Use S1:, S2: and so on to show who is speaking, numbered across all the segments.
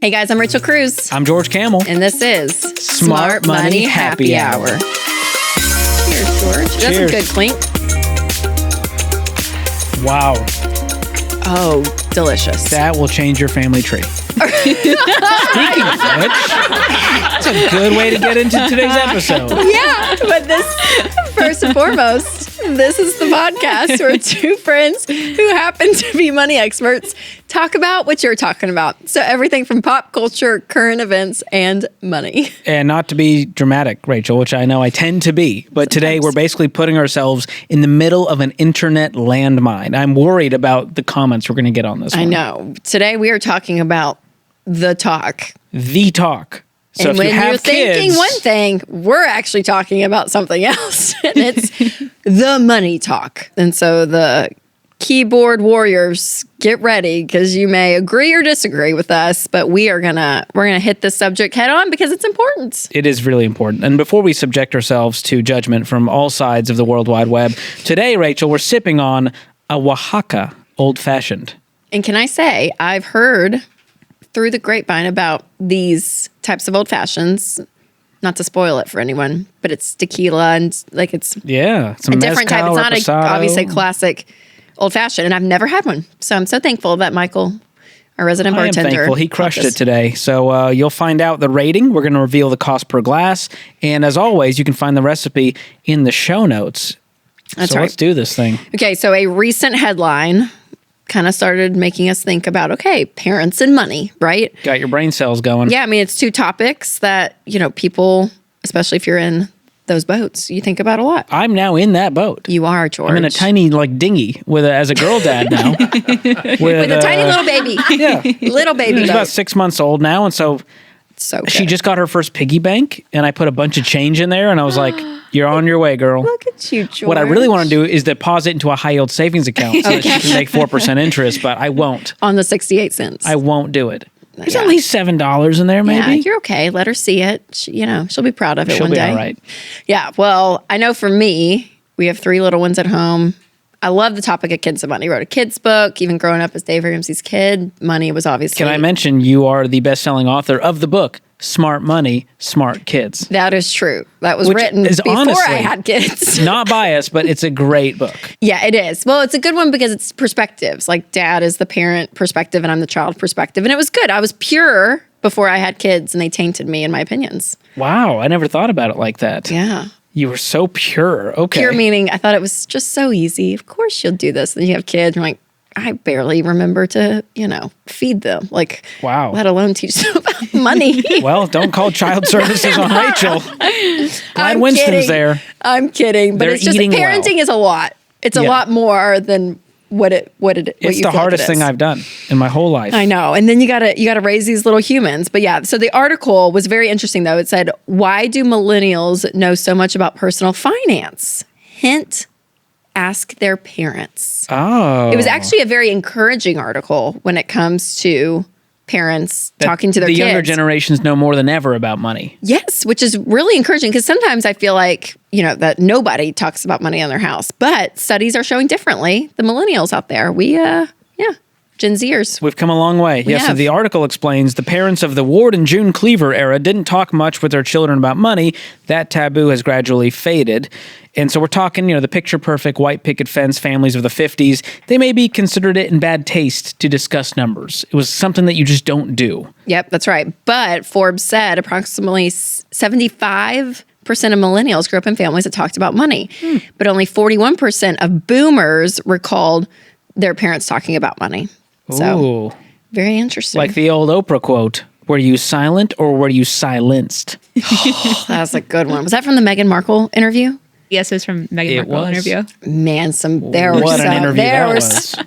S1: Hey guys, I'm Rachel Cruze.
S2: I'm George Kamel.
S1: And this is
S2: Smart Money Happy Hour.
S1: Cheers, George. That's a good clink.
S2: Wow.
S1: Oh, delicious.
S2: That will change your family tree. Speaking of which, that's a good way to get into today's episode.
S1: Yeah, but first and foremost, this is the podcast where two friends who happen to be money experts talk about what you're talking about. So everything from pop culture, current events, and money.
S2: And not to be dramatic, Rachel, which I know I tend to be, but today we're basically putting ourselves in the middle of an internet landmine. I'm worried about the comments we're going to get on this one.
S1: I know. Today we are talking about the talk.
S2: The talk. So
S1: and
S2: if
S1: when
S2: you have
S1: you're thinking
S2: kids,
S1: one thing, we're actually talking about something else. And it's the money talk. And so the keyboard warriors, get ready because you may agree or disagree with us, but we're gonna hit this subject head on because it's important.
S2: It is really important. And before we subject ourselves to judgment from all sides of the World Wide Web, today, Rachel, we're sipping on a Oaxaca Old Fashioned.
S1: And can I say, I've heard through the grapevine about these types of old fashions, not to spoil it for anyone, but it's tequila and like it's
S2: some
S1: a different type. It's not
S2: reposado.
S1: obviously a classic old fashioned, and I've never had one. So I'm so thankful that Michael, our resident bartender,
S2: I am thankful. He crushed it today. So you'll find out the rating. We're going to reveal the cost per glass. And as always, you can find the recipe in the show notes.
S1: That's
S2: so
S1: right.
S2: Let's do this thing.
S1: Okay, so a recent headline kind of started making us think about, okay, parents and money, right?
S2: Got your brain cells going.
S1: Yeah, I mean, it's two topics that, people, especially if you're in those boats, you think about a lot.
S2: I'm now in that boat.
S1: You are, George.
S2: I'm in a tiny dinghy as a girl dad now. with
S1: a tiny little baby.
S2: Yeah.
S1: Little baby
S2: She's
S1: boat.
S2: about 6 months old now, and so she just got her first piggy bank, and I put a bunch of change in there, and I was like, you're on your way, girl.
S1: Look at you, George.
S2: What I really want to do is deposit into a high-yield savings account so that she can make 4% interest, but I won't.
S1: On the 68 cents.
S2: I won't do it. There's at least $7 in there, maybe.
S1: Yeah, you're okay. Let her see it. She'll be proud of it one day.
S2: She'll be all right.
S1: Yeah, well, I know for me, we have 3 little ones at home. I love the topic of kids and money. Wrote a kid's book. Even growing up as Dave Ramsey's kid, money was obviously...
S2: Can I mention you are the best-selling author of the book, Smart Money, Smart Kids.
S1: That is true. That was written before I had kids.
S2: Not biased, but it's a great book.
S1: Yeah, it is. Well, it's a good one because it's perspectives. Like dad is the parent perspective and I'm the child perspective. And it was good. I was pure before I had kids and they tainted me in my opinions.
S2: Wow, I never thought about it like that.
S1: Yeah.
S2: You were so pure. Okay.
S1: Pure meaning I thought it was just so easy. Of course you'll do this. Then you have kids. You're like, I barely remember to, feed them. Like,
S2: wow.
S1: Let alone teach them about money.
S2: Well, don't call child services on Rachel. Glad Winston's
S1: kidding.
S2: There.
S1: I'm kidding. But it's just parenting is a lot. It's a lot more than what you
S2: it's the hardest thing I've done in my whole life.
S1: I know. And then you gotta raise these little humans. But yeah, so the article was very interesting though. It said, why do millennials know so much about personal finance? Hint, ask their parents.
S2: Oh.
S1: It was actually a very encouraging article when it comes to parents talking to their kids.
S2: The younger generations know more than ever about money.
S1: Yes, which is really encouraging because sometimes I feel like, that nobody talks about money in their house. But studies are showing differently. The millennials out there, Gen Zers.
S2: We've come a long way. Yes, so the article explains the parents of the Ward and June Cleaver era didn't talk much with their children about money. That taboo has gradually faded. And so we're talking, the picture-perfect white picket fence families of the 50s. They maybe considered it in bad taste to discuss numbers. It was something that you just don't do. Yep,
S1: that's right. But Forbes said approximately 75% of millennials grew up in families that talked about money. But only 41% of boomers recalled their parents talking about money. So, very interesting.
S2: Like the old Oprah quote, were you silent or were you silenced?
S1: That was a good one. Was that from the Meghan Markle interview?
S3: Yes, it was from Meghan Markle interview.
S1: Man,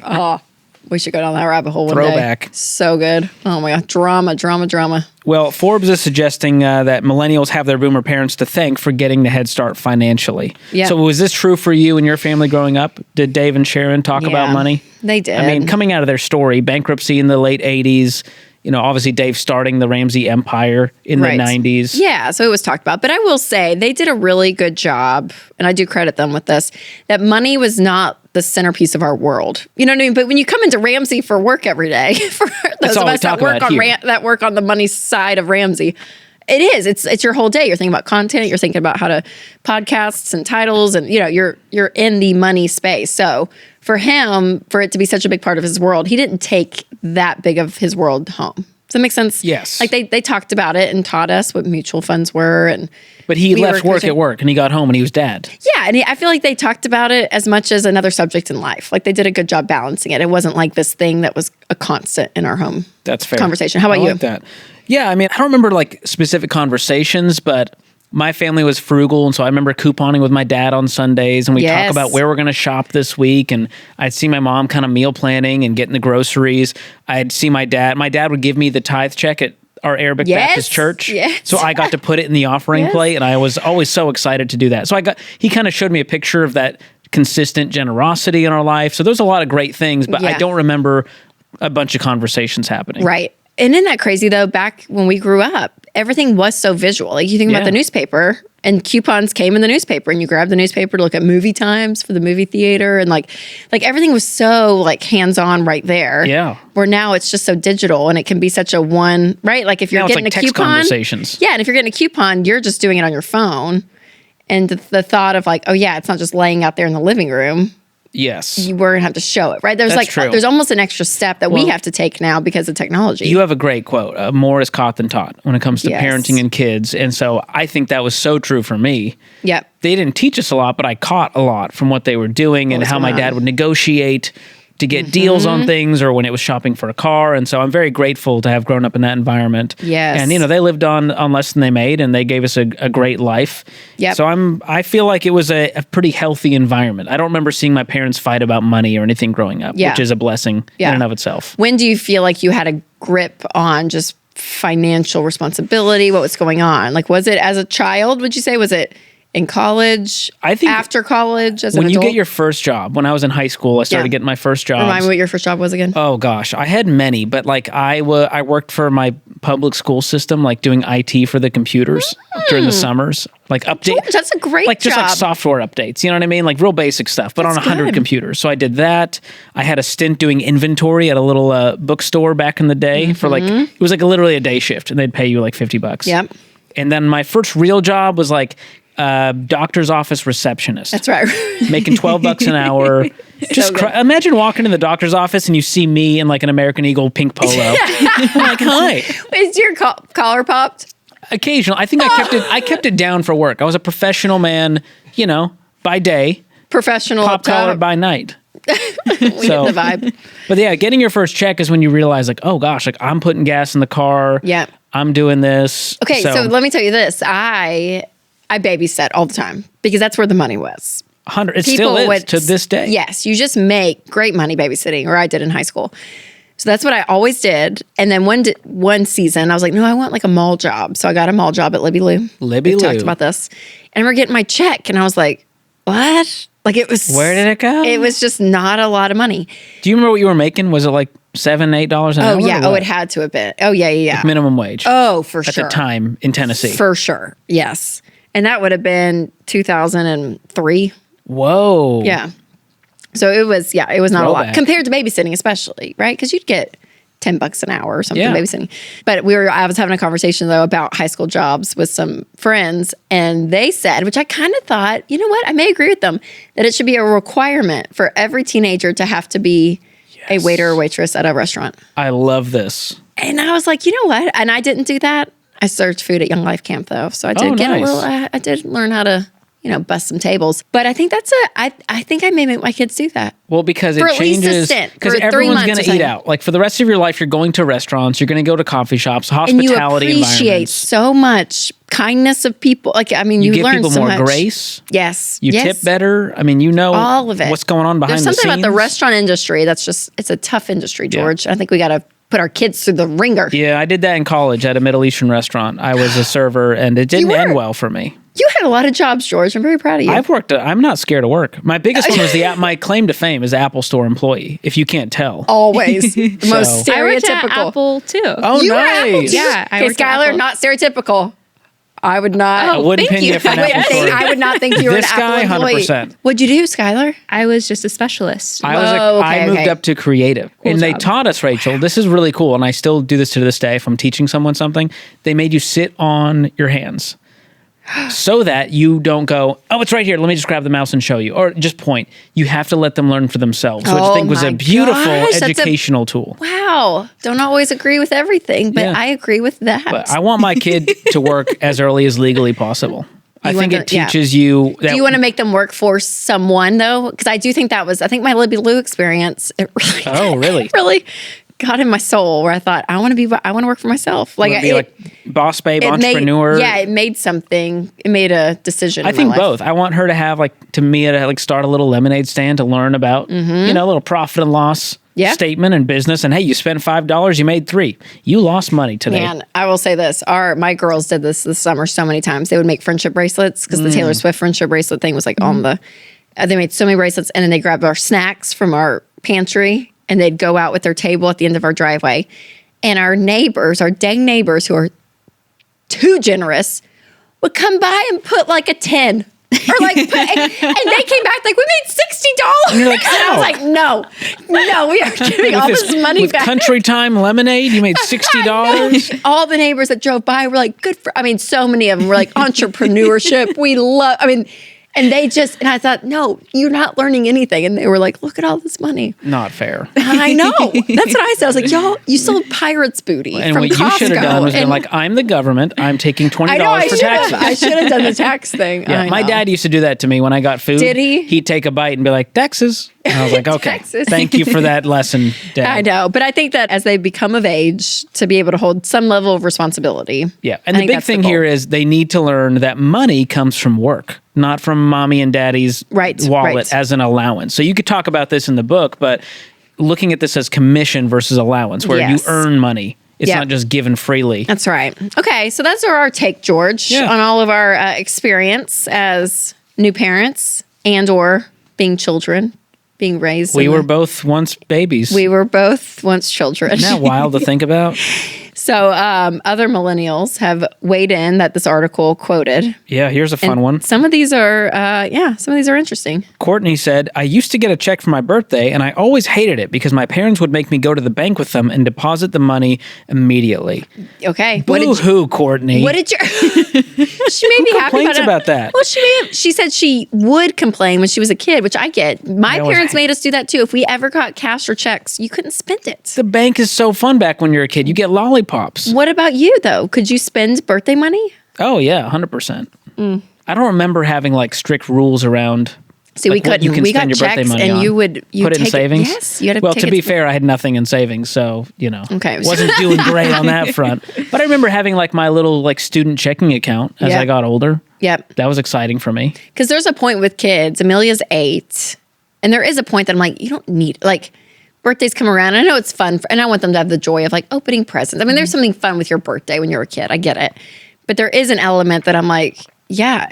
S1: oh, we should go down that rabbit hole one
S2: Throwback.
S1: day. So good. Oh my God. Drama.
S2: Well, Forbes is suggesting that millennials have their boomer parents to thank for getting the head start financially. Yeah. So was this true for you and your family growing up? Did Dave and Sharon talk about money?
S1: They did.
S2: I mean, coming out of their story, bankruptcy in the late 80s, obviously Dave starting the Ramsey empire in the 90s.
S1: Yeah, so it was talked about. But I will say they did a really good job, and I do credit them with this, that money was not the centerpiece of our world. You know what I mean? But when you come into Ramsey for work every day, for those of us that work on the money side of Ramsey, it is. It's your whole day. You're thinking about content. You're thinking about how to podcasts and titles, and you're in the money space. So for him, for it to be such a big part of his world, he didn't take that big of his world home. Does that make sense?
S2: Yes.
S1: Like they talked about it and taught us what mutual funds were,
S2: but he left work at work and he got home and he was dad.
S1: Yeah, and I feel like they talked about it as much as another subject in life. Like they did a good job balancing it. It wasn't like this thing that was a constant in our home.
S2: That's fair.
S1: Conversation. How about you?
S2: Like that. Yeah, I mean, I don't remember like specific conversations, but my family was frugal, and so I remember couponing with my dad on Sundays, and we talk about where we're going to shop this week, and I'd see my mom kind of meal planning and getting the groceries. I'd see my dad. My dad would give me the tithe check at our Arabic Baptist church, so I got to put it in the offering plate, and I was always so excited to do that. So he kind of showed me a picture of that consistent generosity in our life. So there's a lot of great things, but I don't remember a bunch of conversations happening.
S1: Right. And isn't that crazy though? Back when we grew up, everything was so visual. Like you think about the newspaper, and coupons came in the newspaper, and you grabbed the newspaper to look at movie times for the movie theater, and like everything was so like hands-on right there.
S2: Yeah.
S1: Where now it's just so digital, and it can be such a one, right? Like if you're getting a
S2: text
S1: coupon,
S2: conversations.
S1: Yeah, and if you're getting a coupon, you're just doing it on your phone. And the thought of like, oh yeah, it's not just laying out there in the living room.
S2: Yes.
S1: We're going to have to show it, right? There's almost an extra step that we have to take now because of technology.
S2: You have a great quote, more is caught than taught when it comes to parenting and kids. And so I think that was so true for me.
S1: Yep.
S2: They didn't teach us a lot, but I caught a lot from what they were doing and how my dad would negotiate to get deals on things, or when it was shopping for a car. And so I'm very grateful to have grown up in that environment.
S1: Yes.
S2: And, they lived on less than they made, and they gave us a great life.
S1: Yep.
S2: So I feel like it was a pretty healthy environment. I don't remember seeing my parents fight about money or anything growing up, which is a blessing in and of itself.
S1: When do you feel like you had a grip on just financial responsibility? What was going on? Like, was it as a child, would you say? Was it in college?
S2: I think
S1: after college, as
S2: when
S1: an
S2: you
S1: adult?
S2: get your first job. When I was in high school, I started getting my first job.
S1: Remind me what your first job was again.
S2: Oh gosh, I had many, but like I worked for my public school system, like doing IT for the computers during the summers, like update.
S1: George, that's a great
S2: like just
S1: job.
S2: like software updates. You know what I mean? Like real basic stuff, but on 100 computers. So I did that. I had a stint doing inventory at a little bookstore back in the day for like it was like literally a day shift, and they'd pay you like $50.
S1: Yep.
S2: And then my first real job was like doctor's office receptionist.
S1: That's right.
S2: Making $12 an hour. Just imagine walking in the doctor's office and you see me in like an American Eagle pink polo. I'm like, hi.
S1: Is your collar popped?
S2: Occasionally. I think I kept it down for work. I was a professional man, by day.
S1: Professional
S2: Pop collar by night.
S1: We get the vibe.
S2: But yeah, getting your first check is when you realize like, oh gosh, like I'm putting gas in the car.
S1: Yeah.
S2: I'm doing this.
S1: Okay, so let me tell you this. I babysat all the time because that's where the money was.
S2: It still is to this day.
S1: Yes, you just make great money babysitting, or I did in high school. So that's what I always did. And then one season, I was like, no, I want like a mall job. So I got a mall job at Libby Lou. We talked about this. And we're getting my check, and I was like, what? Like it was.
S2: Where did it go?
S1: It was just not a lot of money.
S2: Do you remember what you were making? Was it like $7, $8 an hour?
S1: Oh yeah. Oh, it had to have been. Oh yeah.
S2: Like minimum wage.
S1: Oh, for sure.
S2: At the time in Tennessee.
S1: For sure. Yes. And that would have been 2003.
S2: Whoa.
S1: Yeah. So it was not a lot compared to babysitting, especially, right? Because you'd get $10 an hour or something babysitting. But I was having a conversation though about high school jobs with some friends, and they said, which I kind of thought, you know what, I may agree with them, that it should be a requirement for every teenager to have to be a waiter or waitress at a restaurant.
S2: I love this.
S1: And I was like, you know what? And I didn't do that. I served food at Young Life Camp though, so I did get a little. I did learn how to, bust some tables. But I think I think I may make my kids do that.
S2: Well, because
S1: for
S2: it changes. Because everyone's going to eat out. Like for the rest of your life, you're going to restaurants. You're going to go to coffee shops, hospitality
S1: and you appreciate so much kindness of people. Like you
S2: give
S1: learn
S2: people
S1: so
S2: more
S1: much.
S2: Grace.
S1: Yes,
S2: you tip better. I mean,
S1: all of it.
S2: What's going on behind the scenes.
S1: There's something about the restaurant industry it's a tough industry, George. Yeah. I think we got to put our kids through the ringer.
S2: Yeah, I did that in college at a Middle Eastern restaurant. I was a server, and it didn't end well for me.
S1: You had a lot of jobs, George. I'm very proud of you.
S2: I'm not scared of work. My biggest one was my claim to fame is Apple Store employee, if you can't tell.
S1: Always. The most stereotypical.
S3: I worked at Apple too.
S2: Oh,
S1: you
S2: nice.
S1: Yeah. Okay, Skylar, not stereotypical. I would not.
S2: I wouldn't pin you for an Apple store.
S1: I would not think you were
S2: This
S1: an
S2: guy,
S1: Apple employee.
S2: 100%.
S1: What'd you do, Skylar?
S3: I was just a specialist.
S2: I moved up to creative. And they
S3: job.
S2: taught us, Rachel, this is really cool. And I still do this to this day. If I'm teaching someone something, they made you sit on your hands so that you don't go, oh, it's right here. Let me just grab the mouse and show you. Or just point. You have to let them learn for themselves, which I think was a beautiful educational tool.
S1: Wow. Don't always agree with everything, but I agree with that.
S2: But I want my kid to work as early as legally possible. I think it teaches you that.
S1: Do you want to make them work for someone, though? Because I do think that was, I think my Libby Lou experience, it really, really got in my soul where I thought, I want to work for myself.
S2: Like boss babe, entrepreneur.
S1: It made a decision.
S2: I think both. I want her to have to start a little lemonade stand to learn about, a little profit and loss statement in business. And hey, you spent $5, you made $3. You lost money today.
S1: Man, I will say this. My girls did this summer so many times. They would make friendship bracelets because the Taylor Swift friendship bracelet thing was on the, they made so many bracelets, and then they grabbed our snacks from our pantry and they'd go out with their table at the end of our driveway. And our dang neighbors who are too generous would come by and put a 10. Or and they came back we made $60.
S2: And you're like,
S1: and I was like, no, we are giving all this money
S2: with
S1: back.
S2: Country Time lemonade, you made $60.
S1: All the neighbors that drove by were so many of them were entrepreneurship. We love, and they just, and I thought, no, you're not learning anything. And they were like, look at all this money.
S2: Not fair.
S1: I know. That's what I said. I was like, y'all, you sold pirate's booty
S2: and
S1: from
S2: what
S1: Costco.
S2: You should have done was been I'm the government. I'm taking $20 for taxes.
S1: I should have done the tax thing.
S2: Yeah, my dad used to do that to me when I got food.
S1: Did he?
S2: He'd take a bite and be like, taxes. And I was like, okay,
S1: Texas.
S2: Thank you for that lesson, Dad.
S1: I know. But I think that as they become of age, to be able to hold some level of responsibility.
S2: Yeah. And the big thing here is they need to learn that money comes from work, not from mommy and daddy's wallet as an allowance. So you could talk about this in the book, but looking at this as commission versus allowance, where you earn money. It's not just given freely.
S1: That's right. Okay. So that's our take, George, on all of our experience as new parents and or being children. Being raised.
S2: We were both once babies.
S1: We were both once children.
S2: Isn't that wild to think about?
S1: So other millennials have weighed in that this article quoted.
S2: Yeah, here's a fun one.
S1: Some of these are, interesting.
S2: Courtney said, I used to get a check for my birthday, and I always hated it because my parents would make me go to the bank with them and deposit the money immediately.
S1: Okay.
S2: Boo-hoo, Courtney.
S1: What did you... She made me happy
S2: about that.
S1: Well, she said she would complain when she was a kid, which I get. My parents made us do that too. If we ever got cash or checks, you couldn't spend it.
S2: The bank is so fun back when you're a kid. You get lollipops.
S1: What about you, though? Could you spend birthday money?
S2: Oh, yeah, 100%. I don't remember having strict rules around...
S1: See, we couldn't. We got checks, and you
S2: put it in savings.
S1: Yes, you had to.
S2: Well, to be fair, I had nothing in savings, so
S1: okay,
S2: wasn't doing great on that front. But I remember having my little student checking account as I got older.
S1: Yep,
S2: that was exciting for me.
S1: Because there's a point with kids. Amelia's 8, and there is a point that I'm like, you don't need birthdays come around. And I know it's fun, and I want them to have the joy of opening presents. I mean, there's something fun with your birthday when you're a kid. I get it, but there is an element that I'm like, yeah,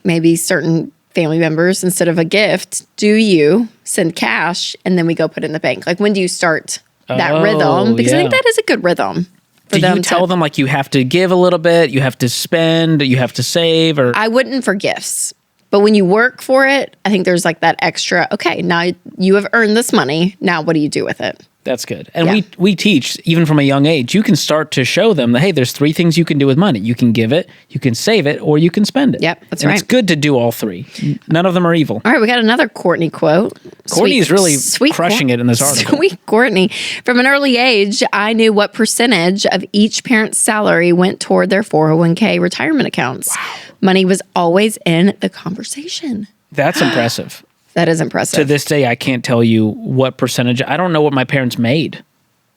S1: maybe certain family members, instead of a gift, do you send cash and then we go put it in the bank? When do you start that rhythm? Because I think that is a good rhythm.
S2: Do you tell them you have to give a little bit, you have to spend, you have to save? Or
S1: I wouldn't for gifts. But when you work for it, I think there's that extra, okay, now you have earned this money. Now what do you do with it?
S2: That's good. And we teach, even from a young age, you can start to show them that, hey, there's 3 things you can do with money. You can give it, you can save it, or you can spend it.
S1: Yep, that's right.
S2: It's good to do all 3. None of them are evil.
S1: All right, we got another Courtney quote.
S2: Courtney's really crushing it in this article.
S1: Sweet Courtney. From an early age, I knew what percentage of each parent's salary went toward their 401k retirement accounts. Wow. Money was always in the conversation.
S2: That's impressive.
S1: That is impressive.
S2: To this day, I can't tell you what percentage. I don't know what my parents made,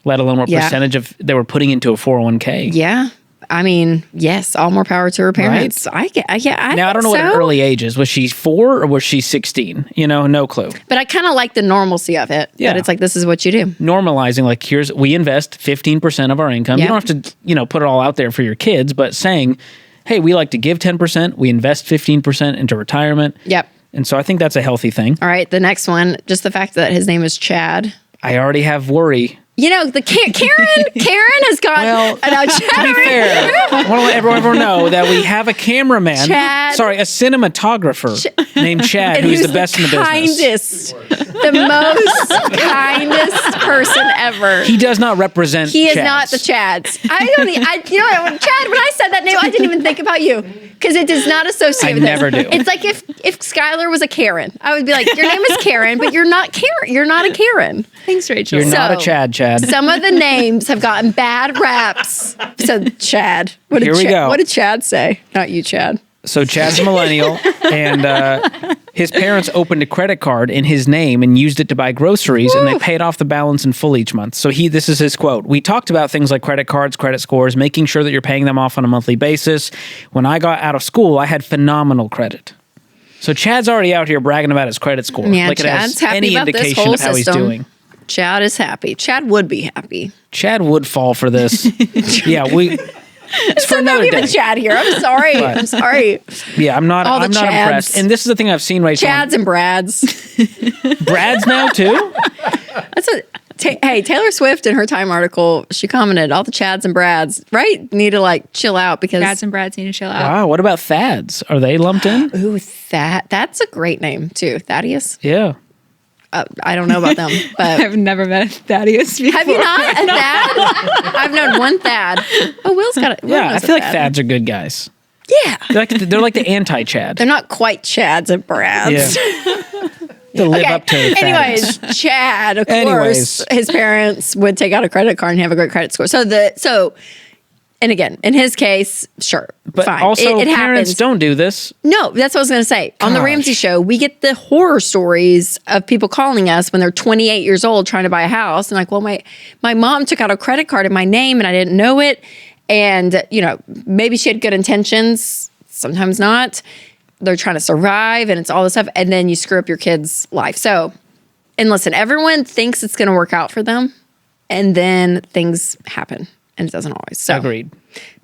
S2: let alone what percentage of they were putting into a 401k.
S1: Yeah. I mean, yes, all more power to her parents. Right.
S2: Now, I don't know what an early age is. Was she 4 or was she 16? No clue.
S1: But I kind of like the normalcy of it. Yeah. That it's this is what you do.
S2: Normalizing, we invest 15% of our income. Yep. You don't have to, put it all out there for your kids, but saying, hey, we like to give 10%, we invest 15% into retirement.
S1: Yep.
S2: And so I think that's a healthy thing.
S1: All right, the next one, just the fact that his name is Chad.
S2: I already have worry
S1: You know, the Karen has gone.
S2: Well, to be fair, I want to let everyone know that we have a cameraman, a cinematographer named Chad, who's the best in the business.
S1: The most kindest person ever.
S2: He does not represent
S1: He is
S2: Chads.
S1: not the Chads. Chad, when I said that name, I didn't even think about you because it does not associate with
S2: never do.
S1: It's like if Skylar was a Karen, I would be like, your name is Karen, but you're not Karen. You're not a Karen.
S3: Thanks, Rachel.
S2: You're not a Chad.
S1: Some of the names have gotten bad raps. So Chad.
S2: Here we go.
S1: What did Chad say? Not you, Chad.
S2: So Chad's a millennial, and his parents opened a credit card in his name and used it to buy groceries, and they paid off the balance in full each month. So this is his quote. We talked about things like credit cards, credit scores, making sure that you're paying them off on a monthly basis. When I got out of school, I had phenomenal credit. So Chad's already out here bragging about his credit score.
S1: Yeah,
S2: like
S1: Chad's
S2: it has
S1: happy
S2: any
S1: about this
S2: indication
S1: whole
S2: of how
S1: system.
S2: he's doing.
S1: Chad is happy. Chad would be happy.
S2: Chad would fall for this. It's for another
S1: not even
S2: day.
S1: Chad here. I'm sorry.
S2: But-
S1: I'm sorry.
S2: Yeah, I'm not
S1: All the Chads.
S2: impressed. And this is the thing I've seen, Rachel.
S1: Chads and Brads.
S2: Brad's now too?
S1: That's what. Hey, Taylor Swift in her Time article, she commented, all the Chads and Brads, right, need to chill out because.
S3: Chads and Brads need to chill out.
S2: Wow, what about Thads? Are they lumped in?
S1: Ooh, that's a great name too. Thaddeus.
S2: Yeah.
S1: I don't know about them, but
S3: I've never met a Thaddeus before.
S1: have you not? A Thad? I've known one Thad. Oh, Will's got it.
S2: Yeah, I feel like Thads are good guys.
S1: Yeah.
S2: They're like the anti-Chad.
S1: They're not quite Chads and Brads.
S2: Yeah. To live up to the
S1: anyways, Chad, of course, his parents would take out a credit card and have a great credit score. And again, in his case, sure,
S2: but
S1: fine.
S2: also,
S1: it
S2: parents
S1: happens.
S2: don't do this.
S1: No, that's what I was going to say. On the Ramsey show, we get the horror stories of people calling us when they're 28 years old trying to buy a house. And like, well, my mom took out a credit card in my name and I didn't know it. And, maybe she had good intentions, sometimes not. They're trying to survive and it's all this stuff. And then you screw up your kid's life. So, and listen, everyone thinks it's going to work out for them. And then things happen. And it doesn't always. So
S2: Agreed.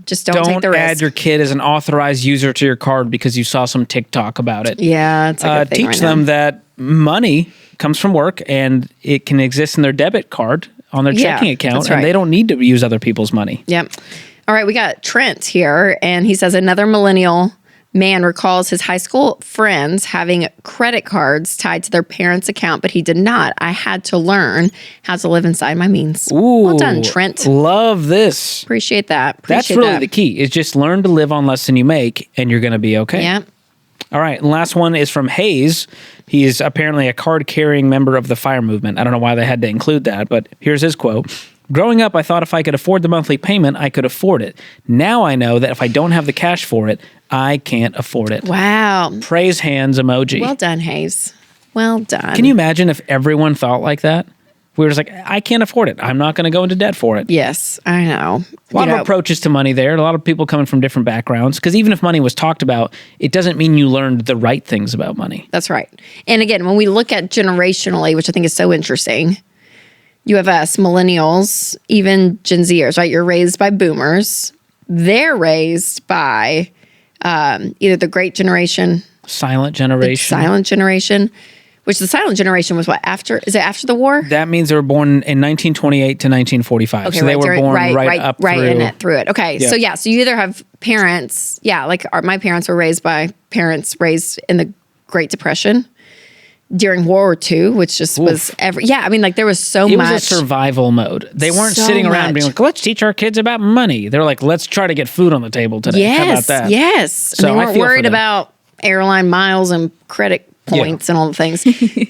S1: Just don't take the risk.
S2: Add your kid as an authorized user to your card because you saw some TikTok about it.
S1: Yeah, it's a good thing
S2: teach
S1: right
S2: them
S1: now.
S2: that money comes from work and it can exist in their debit card on their checking account,
S1: that's right.
S2: and they don't need to use other people's money.
S1: Yep. All right, we got Trent here, and he says another millennial man recalls his high school friends having credit cards tied to their parents' account, but he did not. I had to learn how to live inside my means.
S2: Ooh,
S1: well done, Trent.
S2: Love this.
S1: Appreciate that.
S2: That's really the key, is just learn to live on less than you make, and you're going to be okay.
S1: Yeah.
S2: All right, and last one is from Hayes. He is apparently a card-carrying member of the FIRE movement. I don't know why they had to include that, but here's his quote. Growing up, I thought if I could afford the monthly payment, I could afford it. Now I know that if I don't have the cash for it, I can't afford it.
S1: Wow.
S2: Praise hands emoji.
S1: Well done, Hayes. Well done.
S2: Can you imagine if everyone thought like that? We were just like, I can't afford it. I'm not going to go into debt for it.
S1: Yes, I know.
S2: A lot of approaches to money there. A lot of people coming from different backgrounds. Because even if money was talked about, it doesn't mean you learned the right things about money.
S1: That's right. And again, when we look at generationally, which I think is so interesting, you have us, millennials, even Gen Zers, right? You're raised by boomers. They're raised by either the great generation,
S2: Silent generation.
S1: silent generation, which the silent generation was what, after? Is it after the war?
S2: That means they were born in 1928 to 1945.
S1: Okay,
S2: so they were born
S1: right
S2: through.
S1: in it, through it. Okay,
S2: Yeah.
S1: so you either have parents, my parents were raised by parents raised in the Great Depression during World War II, which just was there was so
S2: It
S1: much.
S2: was a survival mode. They weren't
S1: So
S2: sitting around
S1: much.
S2: being like, let's teach our kids about money. They're like, let's try to get food on the table today. How about that?
S1: Yes.
S2: So
S1: And they
S2: I
S1: weren't
S2: feel for
S1: worried
S2: them.
S1: about airline miles and credit points and all the things.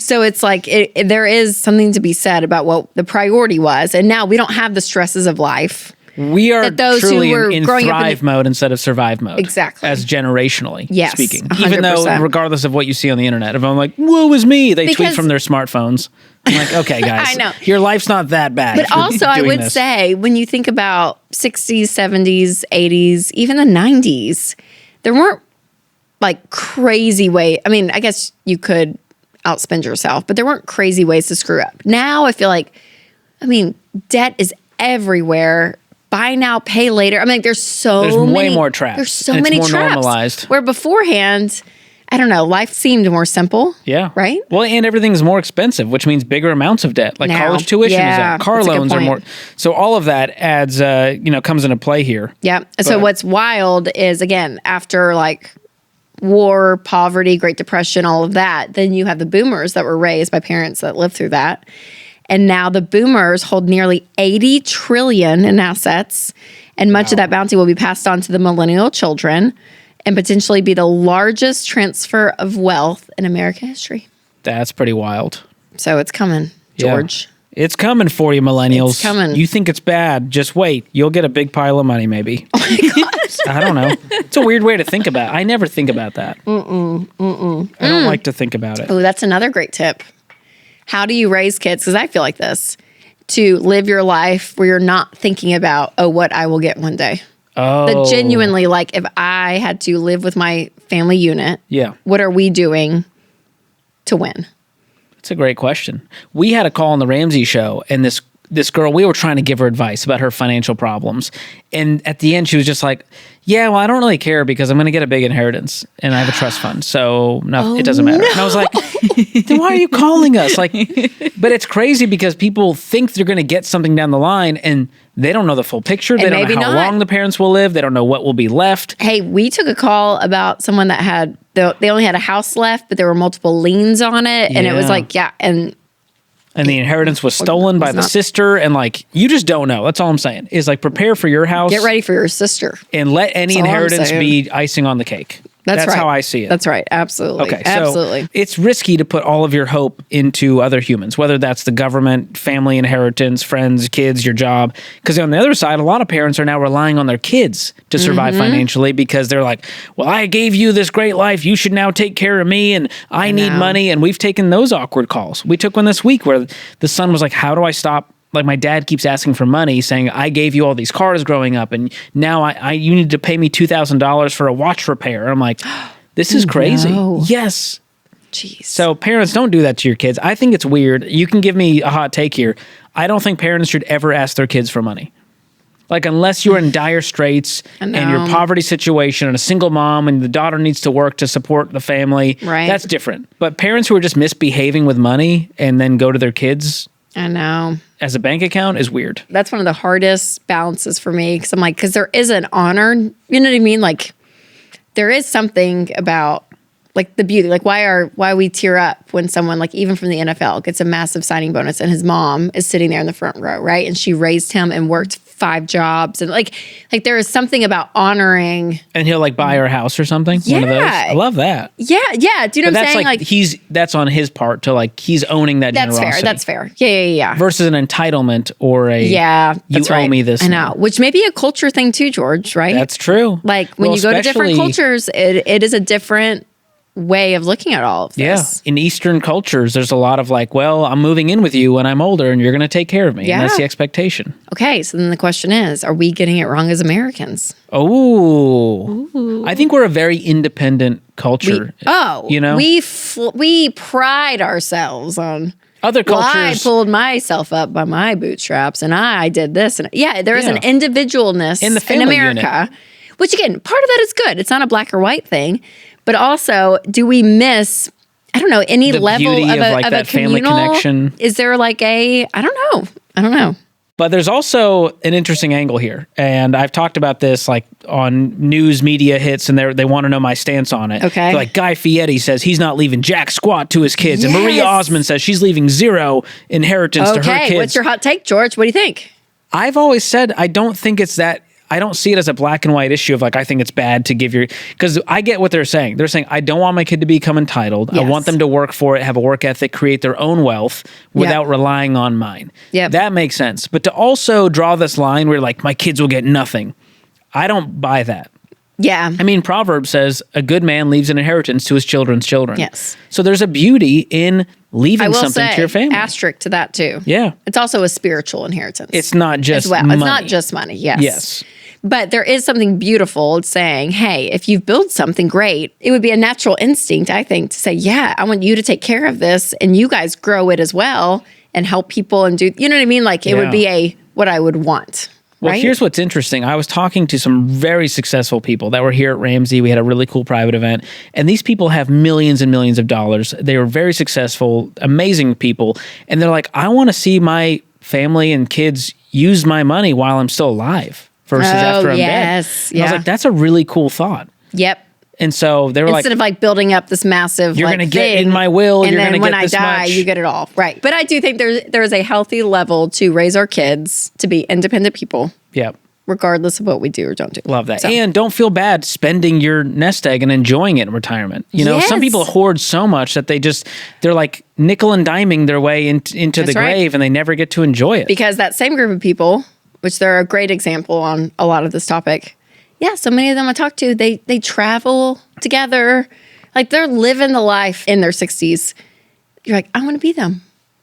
S1: So it's like there is something to be said about what the priority was. And now we don't have the stresses of life.
S2: We are
S1: That those who
S2: truly
S1: were
S2: in
S1: growing up in
S2: thrive mode instead of survive mode.
S1: Exactly.
S2: As generationally
S1: Yes,
S2: speaking.
S1: 100%.
S2: Even though, regardless of what you see on the internet, if I'm like, woe is me, they tweet
S1: Because-
S2: from their smartphones. I'm like, okay, guys.
S1: I know.
S2: Your life's not that bad.
S1: But
S2: if you're
S1: also, I
S2: doing
S1: would
S2: this.
S1: say when you think about 60s, 70s, 80s, even the 90s, there weren't like crazy ways. I mean, I guess you could outspend yourself, but there weren't crazy ways to screw up. Now I feel like, debt is everywhere. Buy now, pay later. There's
S2: There's way
S1: many,
S2: more traps.
S1: There's so
S2: and it's
S1: many
S2: more
S1: traps.
S2: normalized.
S1: Where beforehand, I don't know, life seemed more simple.
S2: Yeah.
S1: Right?
S2: Well, and everything's more expensive, which means bigger amounts of debt. Like
S1: Now,
S2: college tuition
S1: yeah,
S2: is up. Car
S1: that's a good
S2: loans are
S1: point.
S2: more. So all of that adds, comes into play here.
S1: Yeah. So what's wild is, again, after like war, poverty, Great Depression, all of that, then you have the boomers that were raised by parents that lived through that. And now the boomers hold nearly 80 trillion in assets, and much of that bounty will be passed on to the millennial children and potentially be the largest transfer of wealth in American history.
S2: That's pretty wild.
S1: So it's coming, George.
S2: Yeah. It's coming for you, millennials.
S1: It's coming.
S2: You think it's bad, just wait. You'll get a big pile of money, maybe. Oh my gosh. I don't know. It's a weird way to think about it. I never think about that. I don't like to think about it.
S1: Oh, that's another great tip. How do you raise kids? Because I feel like this. To live your life where you're not thinking about, what I will get one day.
S2: Oh.
S1: But genuinely, like, if I had to live with my family unit, what are we doing to win?
S2: That's a great question. We had a call on the Ramsey show, and this girl, we were trying to give her advice about her financial problems. And at the end, she was just like, yeah, well, I don't really care because I'm going to get a big inheritance and I have a trust fund. So it doesn't matter. No. And I was like, then why are you calling us? Like, but it's crazy because people think they're going to get something down the line and they don't know the full picture. They don't know how long the parents will live. They don't know what will be left.
S1: Hey, we took a call about someone that had, they only had a house left, but there were multiple liens on it. And it was like,
S2: and the inheritance was stolen by the sister. And like, you just don't know. That's all I'm saying is like, prepare for your house.
S1: Get ready for your sister.
S2: And let any inheritance be icing on the cake. That's
S1: right.
S2: how I see it.
S1: That's right. Absolutely.
S2: Okay.
S1: Absolutely.
S2: So it's risky to put all of your hope into other humans, whether that's the government, family inheritance, friends, kids, your job. Because on the other side, a lot of parents are now relying on their kids to survive financially because they're like, well, I gave you this great life. You should now take care of me and I need money. And we've taken those awkward calls. We took one this week where the son was like, how do I stop? Like my dad keeps asking for money, saying, I gave you all these cars growing up, and now you need to pay me $2,000 for a watch repair. I'm like, this is crazy. No. Yes.
S1: Jeez.
S2: So parents, don't do that to your kids. I think it's weird. You can give me a hot take here. I don't think parents should ever ask their kids for money. Like unless you're in dire straits and your poverty situation and a single mom and the daughter needs to work to support the family, that's different. But parents who are just misbehaving with money and then go to their kids
S1: I know.
S2: as a bank account is weird.
S1: That's one of the hardest balances for me because I'm like, because there is an honor, you know what I mean? Like there is something about like the beauty, like why we tear up when someone like even from the NFL gets a massive signing bonus and his mom is sitting there in the front row, right? And she raised him and worked 5 jobs and like there is something about honoring.
S2: And he'll like buy her house or something.
S1: Yeah.
S2: One of those. I love that.
S1: Yeah. Yeah. Do you know what I'm saying?
S2: Like that's on his part to like, he's owning that generosity.
S1: That's fair. Yeah.
S2: Versus an entitlement or a, you owe me this.
S1: I know. Which may be a culture thing too, George, right?
S2: That's true.
S1: Like when you go to different cultures, it is a different way of looking at all of this.
S2: Yeah. In Eastern cultures, there's a lot of like, well, I'm moving in with you when I'm older and you're going to take care of me. Yeah. And that's the expectation.
S1: Okay. So then the question is, are we getting it wrong as Americans?
S2: Oh, I think we're a very independent culture.
S1: We pride ourselves on
S2: other cultures.
S1: Well, I pulled myself up by my bootstraps and I did this. And there is an individualness in America, which again, part of that is good. It's not a black or white thing. But also, do we miss, I don't know, any level of a
S2: family connection?
S1: Is there like I don't know.
S2: But there's also an interesting angle here. And I've talked about this like on news media hits and they want to know my stance on it.
S1: Okay.
S2: So like Guy Fieri says he's not leaving jack squat to his kids. Yes. And Marie Osmond says she's leaving 0 inheritance to her kids.
S1: Okay, what's your hot take, George? What do you think?
S2: I've always said I don't think it's that. I don't see it as a black and white issue of like, I think it's bad to give because I get what they're saying. They're saying, I don't want my kid to become entitled. Yes. I want them to work for it, have a work ethic, create their own wealth without relying on mine. Yep. That makes sense. But to also draw this line where like, my kids will get nothing. I don't buy that.
S1: Yeah.
S2: I mean, Proverbs says a good man leaves an inheritance to his children's children.
S1: Yes.
S2: So there's a beauty in leaving something to your family.
S1: Asterisk to that too.
S2: Yeah.
S1: It's also a spiritual inheritance.
S2: It's not just money.
S1: It's not just money. Yes.
S2: Yes.
S1: But there is something beautiful saying, hey, if you've built something great, it would be a natural instinct, I think, to say, yeah, I want you to take care of this and you guys grow it as well and help people and do, you know what I mean? Like it would be what I would want.
S2: Well,
S1: right?
S2: here's what's interesting. I was talking to some very successful people that were here at Ramsey. We had a really cool private event, and these people have millions and millions of dollars. They were very successful, amazing people, and they're like, I want to see my family and kids use my money while I'm still alive versus after I'm dead. And I was like, that's a really cool thought.
S1: Yep.
S2: And so they were
S1: Instead of like building up this massive,
S2: you're
S1: like,
S2: going to get
S1: thing,
S2: in my will,
S1: and
S2: you're going
S1: then
S2: to
S1: when
S2: get
S1: I
S2: this
S1: die,
S2: much.
S1: you get it all. Right. But I do think there is a healthy level to raise our kids to be independent people.
S2: Yep.
S1: Regardless of what we do or don't do.
S2: Love that.
S1: So.
S2: And don't feel bad spending your nest egg and enjoying it in retirement. You know, some people hoard so much that they're like nickel and diming their way into the grave, and they never get to enjoy it.
S1: Because that same group of people, which they're a great example on a lot of this topic. Yeah, so many of them I talk to, they travel together. Like they're living the life in their 60s. You're like, I want to be them.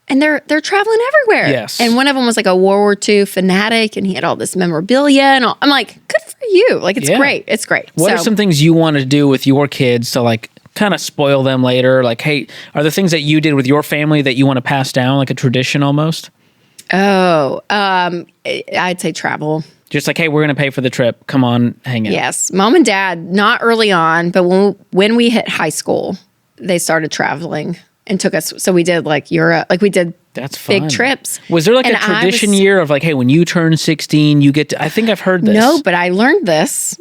S1: And they're traveling everywhere.
S2: Yes.
S1: And one of them was like a World War II fanatic, and he had all this memorabilia and all. I'm like, good for you. Like, it's great. It's great.
S2: What are some things you want to do with your kids to like kind of spoil them later? Like, hey, are there things that you did with your family that you want to pass down, like a tradition almost?
S1: Oh, I'd say travel.
S2: Just like, hey, we're going to pay for the trip. Come on, hang out.
S1: Yes. Mom and dad, not early on, but when we hit high school, they started traveling and took us. So we did like Europe, like we did big trips.
S2: Was there like a tradition year of like, hey, when you turn 16, you get to, I think I've heard this.
S1: No, but I learned this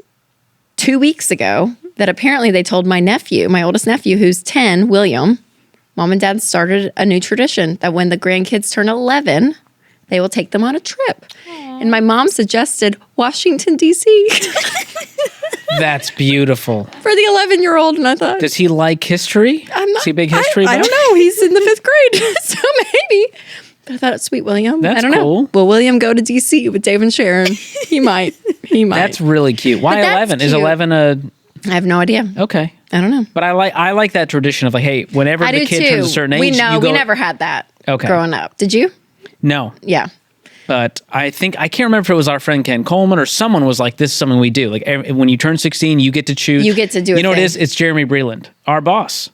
S1: 2 weeks ago that apparently they told my nephew, my oldest nephew, who's 10, William, Mom and dad started a new tradition that when the grandkids turn 11, they will take them on a trip. Aww. And my mom suggested Washington, D.C.
S2: That's beautiful.
S1: For the 11-year-old. And I thought,
S2: does he like history? Is he a big history buff?
S1: I don't know. He's in the 5th grade. So maybe. But I thought it's sweet, William.
S2: That's
S1: I don't
S2: cool.
S1: know. Will William go to D.C. with Dave and Sharon? He might. He might.
S2: That's really cute. Why 11? Is 11 a...
S1: I have no idea.
S2: Okay.
S1: I don't know.
S2: But I like that tradition of like, hey, whenever the kid turns a certain age,
S1: we never had that growing up. Did you?
S2: No.
S1: Yeah.
S2: But I can't remember if it was our friend Ken Coleman or someone was like, this is something we do. Like when you turn 16, you get to choose.
S1: You get to do it.
S2: You know what it is? It's Jeremy Breland, our boss.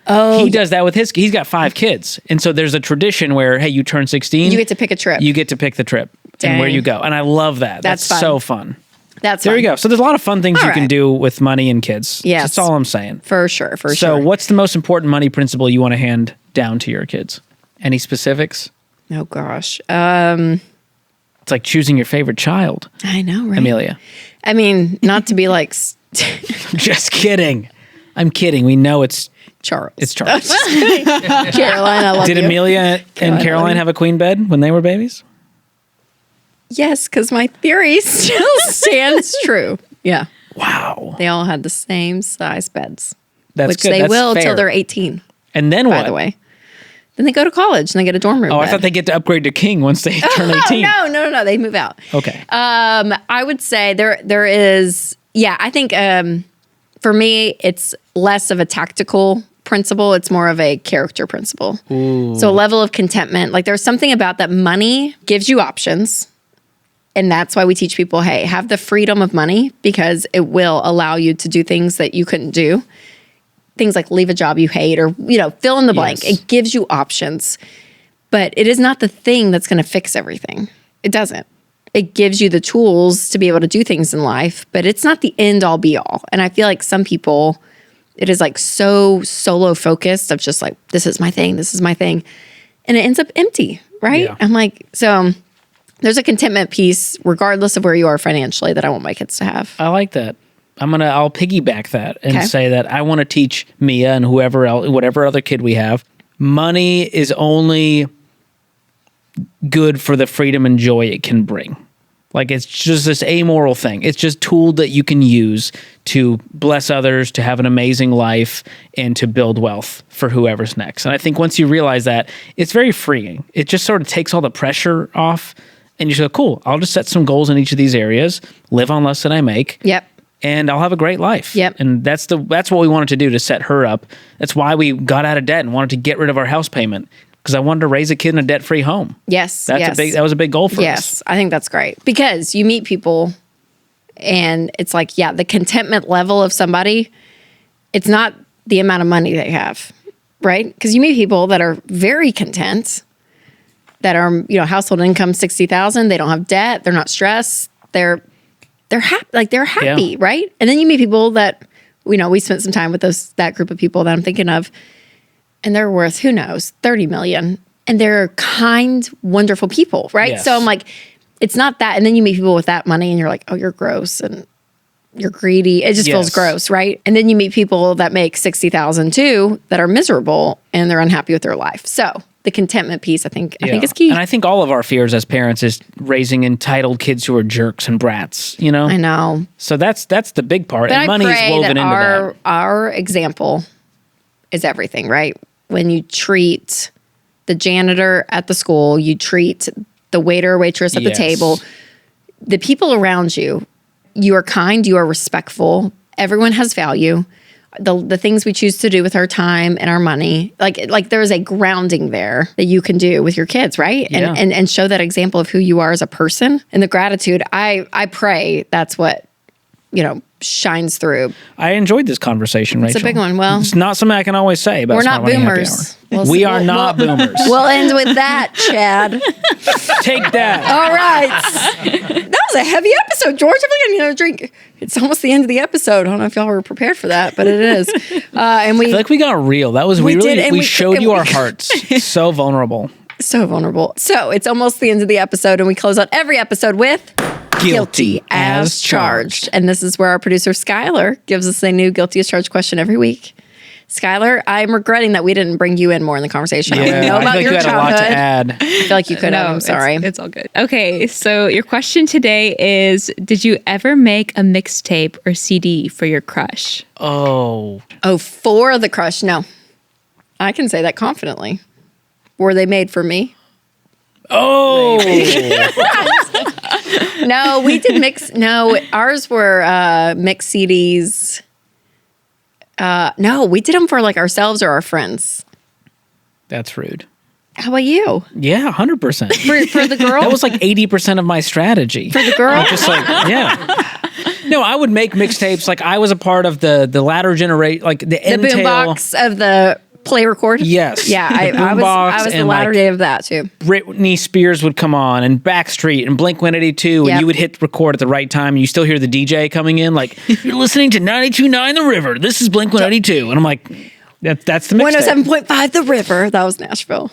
S1: Oh.
S2: He does that with he's got 5 kids. And so there's a tradition where, hey, you turn 16.
S1: You get to pick a trip.
S2: You get to pick the trip and where you go. And I love that. That's
S1: fun.
S2: so fun.
S1: That's
S2: there
S1: fun.
S2: you go. So there's a lot of fun things you can do with money and kids.
S1: Yes.
S2: That's all I'm saying.
S1: For sure.
S2: So what's the most important money principle you want to hand down to your kids? Any specifics?
S1: Oh, gosh.
S2: It's like choosing your favorite child.
S1: I know, right?
S2: Amelia.
S1: I mean, not to be like...
S2: Just kidding. I'm kidding. We know it's
S1: Charles.
S2: It's Charles.
S1: Caroline, I love you.
S2: Did Amelia and Caroline have a queen bed when they were babies?
S1: Yes, because my theory still stands true. Yeah.
S2: Wow.
S1: They all had the same size beds.
S2: That's
S1: which
S2: good.
S1: they
S2: That's
S1: will
S2: fair.
S1: till they're 18.
S2: And then what?
S1: By the way. Then they go to college and they get a dorm room.
S2: Oh, I thought they get to upgrade to king once they turn 18.
S1: No. They move out.
S2: Okay.
S1: I would say there is, I think for me, it's less of a tactical principle. It's more of a character principle.
S2: Ooh.
S1: So a level of contentment. Like there's something about that money gives you options. And that's why we teach people, hey, have the freedom of money because it will allow you to do things that you couldn't do. Things like leave a job you hate or, fill in the blank.
S2: Yes.
S1: It gives you options. But it is not the thing that's going to fix everything. It doesn't. It gives you the tools to be able to do things in life, but it's not the end all be all. And I feel like some people, it is like so solo focused of just like, this is my thing, this is my thing. And it ends up empty, right?
S2: Yeah.
S1: I'm like, so there's a contentment piece, regardless of where you are financially, that I want my kids to have.
S2: I like that. I'll piggyback that and say that I want to teach Mia and whoever else, whatever other kid we have, money is only good for the freedom and joy it can bring. Like it's just this amoral thing. It's just tool that you can use to bless others, to have an amazing life, and to build wealth for whoever's next. And I think once you realize that, it's very freeing. It just sort of takes all the pressure off, and you just go, cool, I'll just set some goals in each of these areas, live on less than I make.
S1: Yep.
S2: And I'll have a great life.
S1: Yep.
S2: And that's what we wanted to do to set her up. That's why we got out of debt and wanted to get rid of our house payment. Because I wanted to raise a kid in a debt-free home.
S1: Yes.
S2: That was a big goal for us.
S1: Yes, I think that's great. Because you meet people and it's like, the contentment level of somebody, it's not the amount of money they have, right? Because you meet people that are very content that are, household income 60,000. They don't have debt. They're not stressed. They're happy. Like they're happy, right? And then you meet people that, we spent some time with that group of people that I'm thinking of, and they're worth, who knows, 30 million. And they're kind, wonderful people, right?
S2: Yes.
S1: So I'm like, it's not that. And then you meet people with that money and you're like, oh, you're gross and you're greedy. It just feels gross, right? And then you meet people that make 60,000 too that are miserable and they're unhappy with their life. So the contentment piece, I think is key.
S2: And I think all of our fears as parents is raising entitled kids who are jerks and brats,
S1: I know.
S2: So that's the big part.
S1: But
S2: and money is woven into that.
S1: Our example is everything, right? When you treat the janitor at the school, you treat the waiter or waitress at the table, the people around you, you are kind, you are respectful, everyone has value. The things we choose to do with our time and our money, like there is a grounding there that you can do with your kids, right? And show that example of who you are as a person. And the gratitude, I pray that's what, shines through.
S2: I enjoyed this conversation, Rachel.
S1: It's a big one. Well,
S2: it's not something I can always say about
S1: we're not boomers.
S2: We are not boomers.
S1: We'll end with that, Chad.
S2: Take that.
S1: All right. That was a heavy episode, George. I feel like I need another drink. It's almost the end of the episode. I don't know if y'all were prepared for that, but it is. And
S2: I feel like we got real. That was we showed you our hearts. So vulnerable.
S1: So vulnerable. So it's almost the end of the episode, and we close out every episode with
S2: Guilty as charged.
S1: And this is where our producer, Skylar, gives us a new guilty as charged question every week. Skylar, I'm regretting that we didn't bring you in more in the conversation.
S2: Yeah,
S1: We know
S2: I
S1: about
S2: feel like
S1: your
S2: you had
S1: childhood.
S2: a lot to add.
S1: I feel like you could have. I'm sorry.
S3: It's all good. Okay, so your question today is, did you ever make a mixtape or CD for your crush?
S2: Oh,
S1: for the crush? No. I can say that confidently. Were they made for me?
S2: Oh.
S1: No, we did mix. No, ours were mixed CDs. No, we did them for like ourselves or our friends.
S2: That's rude.
S1: How about you?
S2: Yeah, 100%.
S1: For the girl?
S2: That was like 80% of my strategy.
S1: For the girl?
S2: I'm just like, yeah. No, I would make mixtapes. Like I was a part of the latter generation, like the
S1: boombox of the play record.
S2: Yes.
S1: Yeah, I was the latter day of that too.
S2: Britney Spears would come on and Backstreet and Blink-182 and you would hit record at the right time and you still hear the DJ coming in like, you're listening to 92.9 The River. This is Blink-182. And I'm like, that's the mixtape.
S1: 107.5 The River. That was Nashville.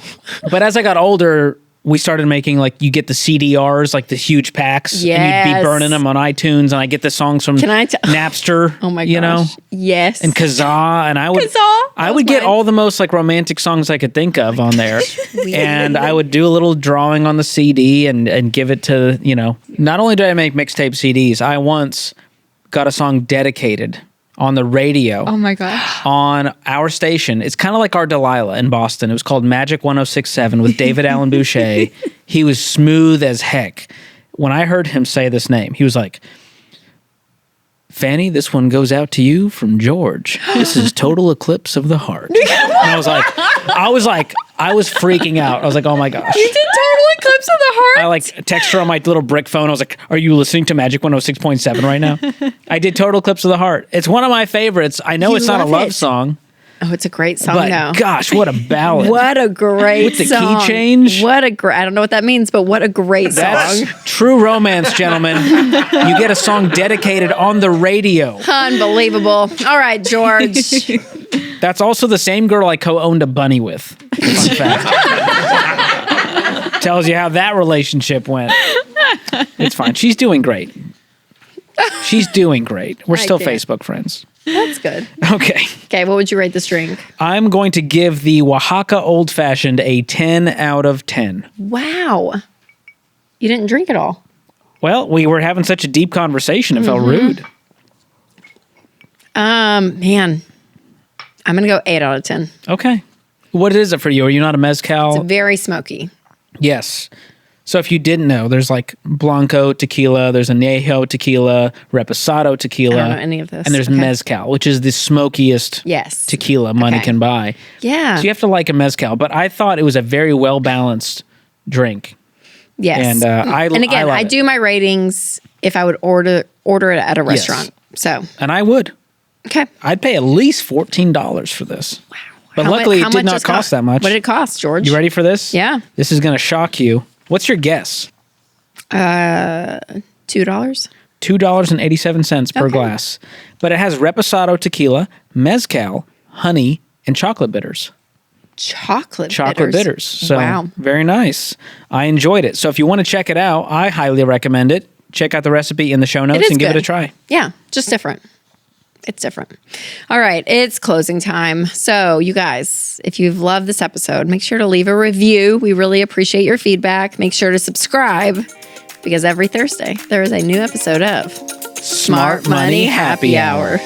S2: But as I got older, we started making like, you get the CDRs, like the huge packs.
S1: Yes.
S2: And you'd be burning them on iTunes and I get the songs from Napster.
S1: Oh my gosh.
S2: You know?
S1: Yes.
S2: And Kazaa. And I would get all the most like romantic songs I could think of on there. And I would do a little drawing on the CD and give it to, not only did I make mixtape CDs, I once got a song dedicated on the radio.
S3: Oh my gosh.
S2: On our station. It's kind of like our Delilah in Boston. It was called Magic 106.7 with David Allen Boucher. He was smooth as heck. When I heard him say this name, he was like, Fanny, this one goes out to you from George. This is Total Eclipse of the Heart. And I was freaking out. I was like, oh my gosh.
S1: You did Total Eclipse of the Heart?
S2: I like text her on my little brick phone. I was like, are you listening to Magic 106.7 right now? I did Total Eclipse of the Heart. It's one of my favorites. I know it's not a love song.
S1: Oh, it's a great song,
S2: but
S1: though.
S2: Gosh, what a ballad.
S1: What a great
S2: song. With the
S1: song.
S2: key change.
S1: I don't know what that means, but what a great song.
S2: That's true romance, gentlemen. You get a song dedicated on the radio.
S1: Unbelievable. All right, George.
S2: That's also the same girl I co-owned a bunny with. Fun fact. Tells you how that relationship went. It's fine. She's doing great. We're still Facebook friends.
S1: That's good.
S2: Okay.
S1: Okay, what would you rate this drink?
S2: I'm going to give the Oaxaca Old Fashioned a 10 out of 10.
S1: Wow. You didn't drink it all.
S2: Well, we were having such a deep conversation, it felt rude.
S1: Man. I'm going to go 8 out of 10.
S2: Okay. What is it for you? Are you not a Mezcal?
S1: It's very smoky.
S2: Yes. So if you didn't know, there's like Blanco tequila, there's Añejo tequila, Reposado tequila.
S1: I don't know any of this.
S2: And there's Mezcal, which is the smokiest tequila money can buy.
S1: Yeah.
S2: So you have to like a Mezcal. But I thought it was a very well-balanced drink.
S1: Yes.
S2: And I
S1: do my ratings if I would order it at a restaurant.
S2: Yes.
S1: So.
S2: And I would.
S1: Okay.
S2: I'd pay at least $14 for this.
S1: Wow.
S2: But luckily, it did not cost that much.
S1: What did it cost, George?
S2: You ready for this?
S1: Yeah.
S2: This is going to shock you. What's your guess?
S1: $2.
S2: $2.87 per glass. But it has reposado tequila, mezcal, honey, and chocolate bitters.
S1: Chocolate
S2: bitters. So
S1: wow.
S2: Very nice. I enjoyed it. So if you want to check it out, I highly recommend it. Check out the recipe in the show notes and give it a try.
S1: Yeah, just different. It's different. All right, it's closing time. So you guys, if you've loved this episode, make sure to leave a review. We really appreciate your feedback. Make sure to subscribe because every Thursday there is a new episode of
S2: Smart Money Happy Hour.